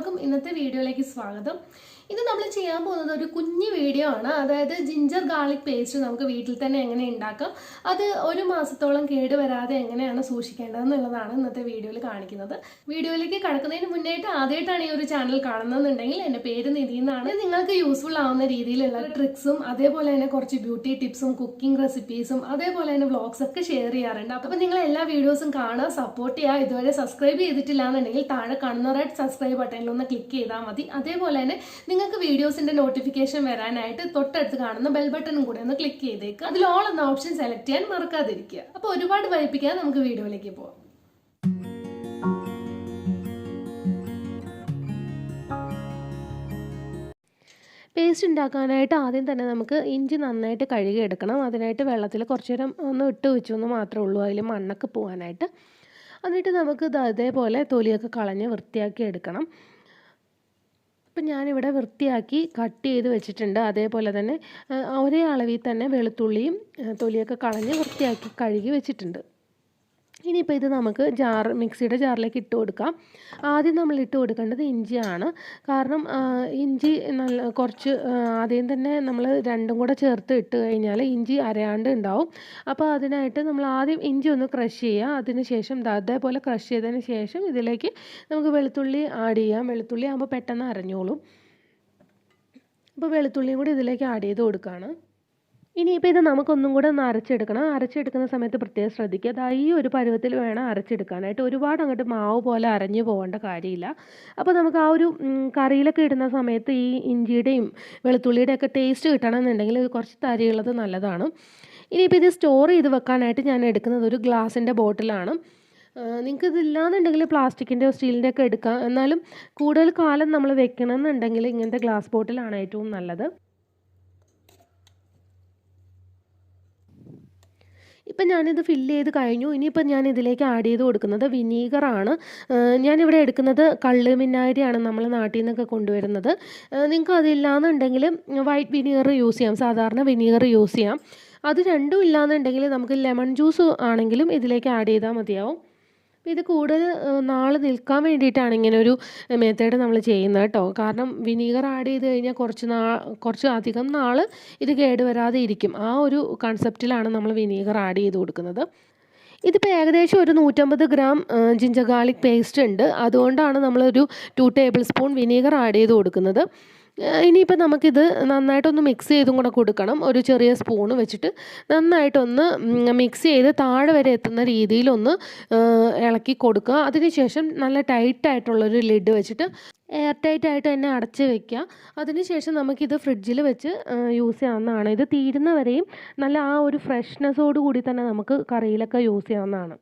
എല്ലാവർക്കും ഇന്നത്തെ വീഡിയോയിലേക്ക് സ്വാഗതം. ഇന്ന് നമ്മൾ ചെയ്യാൻ പോകുന്നത് ഒരു കുഞ്ഞു വീഡിയോ ആണ്. അതായത് ജിഞ്ചർ ഗാർലിക് പേസ്റ്റ് നമുക്ക് വീട്ടിൽ തന്നെ എങ്ങനെ ഉണ്ടാക്കാം, അത് ഒരു മാസത്തോളം കേടുവരാതെ എങ്ങനെയാണ് സൂക്ഷിക്കേണ്ടതെന്നുള്ളതാണ് ഇന്നത്തെ വീഡിയോയിൽ കാണിക്കുന്നത്. വീഡിയോയിലേക്ക് കടക്കുന്നതിന് മുന്നേറ്റ് ആദ്യമായിട്ടാണ് ഈ ഒരു ചാനൽ കാണുന്നതെന്നുണ്ടെങ്കിൽ എൻ്റെ പേര് നിധി എന്നാണ്. നിങ്ങൾക്ക് യൂസ്ഫുൾ ആവുന്ന രീതിയിലുള്ള ട്രിക്സും അതേപോലെ തന്നെ കുറച്ച് ബ്യൂട്ടി ടിപ്സും കുക്കിംഗ് റെസിപ്പീസും അതേപോലെ തന്നെ വ്ളോഗ്സ് ഒക്കെ ഷെയർ ചെയ്യാറുണ്ട്. അപ്പോൾ നിങ്ങൾ എല്ലാ വീഡിയോസും കാണുക, സപ്പോർട്ട് ചെയ്യുക. ഇതുവരെ സബ്സ്ക്രൈബ് ചെയ്തിട്ടില്ല എന്നുണ്ടെങ്കിൽ താഴെ കാണുന്ന റെഡ് സബ്സ്ക്രൈബ് ബട്ടണിൽ ഒന്ന് ക്ലിക്ക് ചെയ്താൽ മതി. അതേപോലെ തന്നെ നിങ്ങൾക്ക് വീഡിയോസിന്റെ നോട്ടിഫിക്കേഷൻ വരാനായിട്ട് തൊട്ടടുത്ത് കാണുന്ന ബെൽ ബട്ടണും കൂടെ ഒന്ന് ക്ലിക്ക് ചെയ്തേക്കുക. അതിൽ ഓൾ എന്ന ഓപ്ഷൻ സെലക്ട് ചെയ്യാൻ മറക്കാതിരിക്കുക. അപ്പോൾ ഒരുപാട് വൈകിപ്പിക്കാതെ നമുക്ക് വീഡിയോയിലേക്ക് പോവാം. പേസ്റ്റ് ഉണ്ടാക്കാനായിട്ട് ആദ്യം തന്നെ നമുക്ക് ഇഞ്ചി നന്നായിട്ട് കഴുകിയെടുക്കണം. അതിനായിട്ട് വെള്ളത്തിൽ കുറച്ച് നേരം ഒന്ന് ഇട്ട് വെച്ചൊന്ന് മാത്രമേ ഉള്ളൂ, അതിൽ മണ്ണൊക്കെ പോകാനായിട്ട്. എന്നിട്ട് നമുക്ക് അതേപോലെ തൊലിയൊക്കെ കളഞ്ഞ് വൃത്തിയാക്കി എടുക്കണം. ഇപ്പം ഞാനിവിടെ വൃത്തിയാക്കി കട്ട് ചെയ്ത് വെച്ചിട്ടുണ്ട്. അതേപോലെ തന്നെ ഒരേ അളവിൽ തന്നെ വെളുത്തുള്ളിയും തൊലിയൊക്കെ കളഞ്ഞ് വൃത്തിയാക്കി കഴുകി വെച്ചിട്ടുണ്ട്. ഇനിയിപ്പോൾ ഇത് നമുക്ക് മിക്സിയുടെ ജാറിലേക്ക് ഇട്ട് കൊടുക്കാം. ആദ്യം നമ്മൾ ഇട്ട് കൊടുക്കേണ്ടത് ഇഞ്ചിയാണ്. കാരണം ഇഞ്ചി കുറച്ച് ആദ്യം തന്നെ നമ്മൾ രണ്ടും കൂടെ ചേർത്ത് ഇട്ട് കഴിഞ്ഞാൽ ഇഞ്ചി അരയാണ്ട് ഉണ്ടാവും. അപ്പോൾ അതിനായിട്ട് നമ്മൾ ആദ്യം ഇഞ്ചി ഒന്ന് ക്രഷ് ചെയ്യുക. അതിന് ശേഷം അതേപോലെ ക്രഷ് ചെയ്തതിന് ശേഷം ഇതിലേക്ക് നമുക്ക് വെളുത്തുള്ളി ആഡ് ചെയ്യാം. വെളുത്തുള്ളി ആകുമ്പോൾ പെട്ടെന്ന് അരഞ്ഞോളും. അപ്പോൾ വെളുത്തുള്ളിയും കൂടി ഇതിലേക്ക് ആഡ് ചെയ്ത് കൊടുക്കുകയാണ്. ഇനിയിപ്പോൾ ഇത് നമുക്കൊന്നും കൂടെ ഒന്ന് അരച്ചെടുക്കണം. അരച്ചെടുക്കുന്ന സമയത്ത് പ്രത്യേകം ശ്രദ്ധിക്കുക. ഈ ഒരു പരുവത്തിൽ വേണം അരച്ചെടുക്കാനായിട്ട്. ഒരുപാട് അങ്ങോട്ട് മാവ് പോലെ അരഞ്ഞു പോകേണ്ട കാര്യമില്ല. അപ്പോൾ നമുക്ക് ആ ഒരു കറിയിലൊക്കെ ഇടുന്ന സമയത്ത് ഈ ഇഞ്ചിയുടെയും വെളുത്തുള്ളിയുടെ ഒക്കെ ടേസ്റ്റ് കിട്ടണമെന്നുണ്ടെങ്കിൽ കുറച്ച് തരിയുള്ളത് നല്ലതാണ്. ഇനിയിപ്പോൾ ഇത് സ്റ്റോർ ചെയ്ത് വെക്കാനായിട്ട് ഞാൻ എടുക്കുന്നത് ഒരു ഗ്ലാസിൻ്റെ ബോട്ടിലാണ്. നിങ്ങൾക്ക് ഇതില്ലാന്നുണ്ടെങ്കിൽ പ്ലാസ്റ്റിക്കിൻ്റെയോ സ്റ്റീലിൻ്റെ ഒക്കെ എടുക്കാം. എന്നാലും കൂടുതൽ കാലം നമ്മൾ വെക്കണമെന്നുണ്ടെങ്കിൽ ഇങ്ങനത്തെ ഗ്ലാസ് ബോട്ടിലാണ് ഏറ്റവും നല്ലത്. ഇപ്പം ഞാനിത് ഫില്ല് ചെയ്ത് കഴിഞ്ഞു. ഇനിയിപ്പം ഞാൻ ഇതിലേക്ക് ആഡ് ചെയ്ത് കൊടുക്കുന്നത് വിനീഗറാണ്. ഞാനിവിടെ എടുക്കുന്നത് കള്ള് വിനാഗിരിയാണ് നമ്മൾ നാട്ടിൽ നിന്നൊക്കെ കൊണ്ടുവരുന്നത്. നിങ്ങൾക്ക് അതില്ലാന്നുണ്ടെങ്കിൽ വൈറ്റ് വിനീഗർ യൂസ് ചെയ്യാം, സാധാരണ വിനീഗർ യൂസ് ചെയ്യാം. അത് രണ്ടും ഇല്ലാന്നുണ്ടെങ്കിൽ നമുക്ക് ലെമൺ ജ്യൂസ് ആണെങ്കിലും ഇതിലേക്ക് ആഡ് ചെയ്താൽ മതിയാവും. അപ്പോൾ ഇത് കൂടുതൽ നാൾ നിൽക്കാൻ വേണ്ടിയിട്ടാണ് ഇങ്ങനെ ഒരു മെത്തേഡ് നമ്മൾ ചെയ്യുന്നത് കേട്ടോ. കാരണം വിനീഗർ ആഡ് ചെയ്ത് കഴിഞ്ഞാൽ കുറച്ച് അധികം നാൾ ഇത് കേടുവരാതെ ഇരിക്കും. ആ ഒരു കൺസെപ്റ്റിലാണ് നമ്മൾ വിനീഗർ ആഡ് ചെയ്ത് കൊടുക്കുന്നത്. ഇതിപ്പോൾ ഏകദേശം ഒരു 150 ഗ്രാം ജിഞ്ചർ ഗാർലിക് പേസ്റ്റ് ഉണ്ട്. അതുകൊണ്ടാണ് നമ്മളൊരു 2 ടേബിൾ സ്പൂൺ വിനീഗർ ആഡ് ചെയ്ത് കൊടുക്കുന്നത്. ഇനിയിപ്പോൾ നമുക്കിത് നന്നായിട്ടൊന്ന് മിക്സ് ചെയ്തും കൂടെ കൊടുക്കണം. ഒരു ചെറിയ സ്പൂണ് വെച്ചിട്ട് നന്നായിട്ടൊന്ന് മിക്സ് ചെയ്ത് താഴെ വരെ എത്തുന്ന രീതിയിലൊന്ന് ഇളക്കി കൊടുക്കുക. അതിനുശേഷം നല്ല ടൈറ്റായിട്ടുള്ളൊരു ലിഡ് വെച്ചിട്ട് എയർ ടൈറ്റായിട്ട് തന്നെ അടച്ച് വയ്ക്കുക. അതിനുശേഷം നമുക്കിത് ഫ്രിഡ്ജിൽ വെച്ച് യൂസ് ചെയ്യാവുന്നതാണ്. ഇത് തീരുന്നവരെയും നല്ല ആ ഒരു ഫ്രഷ്നെസ്സോട് കൂടി തന്നെ നമുക്ക് കറിയിലൊക്കെ യൂസ് ചെയ്യാവുന്നതാണ്.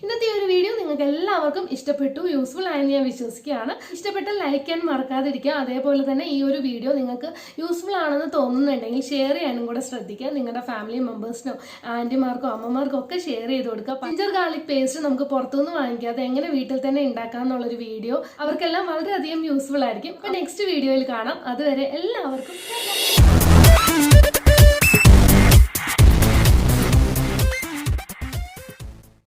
ഇന്നത്തെ ഒരു വീഡിയോ നിങ്ങൾക്ക് എല്ലാവർക്കും ഇഷ്ടപ്പെട്ടു, യൂസ്ഫുൾ ആയെന്ന് ഞാൻ വിശ്വസിക്കുകയാണ്. ഇഷ്ടപ്പെട്ടാൽ ലൈക്ക് ചെയ്യാൻ മറക്കാതിരിക്കുക. അതേപോലെ തന്നെ ഈ ഒരു വീഡിയോ നിങ്ങൾക്ക് യൂസ്ഫുൾ ആണെന്ന് തോന്നുന്നുണ്ടെങ്കിൽ ഷെയർ ചെയ്യാനും കൂടെ ശ്രദ്ധിക്കുക. നിങ്ങളുടെ ഫാമിലി മെമ്പേഴ്സിനോ ആൻറ്റിമാർക്കോ അമ്മമാർക്കോ ഒക്കെ ഷെയർ ചെയ്ത് കൊടുക്കുക. ജിഞ്ചർ ഗാർലിക് പേസ്റ്റ് നമുക്ക് പുറത്തുനിന്ന് വാങ്ങിക്കാതെ എങ്ങനെ വീട്ടിൽ തന്നെ ഉണ്ടാക്കാം എന്നുള്ളൊരു വീഡിയോ അവർക്കെല്ലാം വളരെയധികം യൂസ്ഫുൾ ആയിരിക്കും. അപ്പോൾ നെക്സ്റ്റ് വീഡിയോയിൽ കാണാം. അതുവരെ എല്ലാവർക്കും